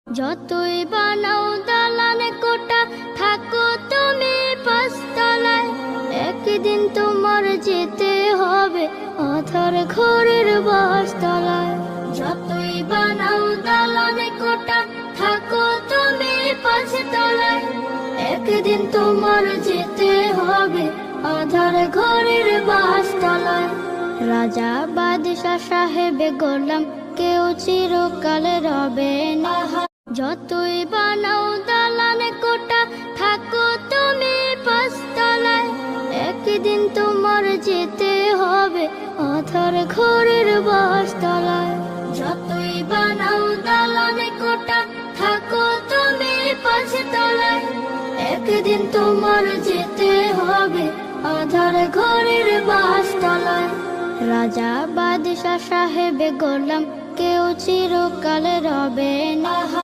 যতই বানাও দালান কোটা, থাকো তুমি পাঁচতলায়, একদিন তোমার যেতে হবে আধার ঘরের বাসতলায়। যতই বানাও দালান কোটা, থাকো তুমি পাঁচতলায়, একদিন তোমার যেতে হবে আধার ঘরের বাসতলায়। রাজা বাদশা সাহেবে গোলাম কেউ চিরকাল রবে না। যতই বানাও দালান কোটা, থাকো তুমি পাঁচতলায়, একদিন তোমার যেতে হবে আধার ঘরের বাসতলায়। যতই বানাও দালান কোটা, থাকো তুমি পাঁচতলায়, একদিন তোমার যেতে হবে আধার ঘরের বাসতলায়। রাজা বাদশা সাহেবে গোলাম কেউ চিরকাল রবে না।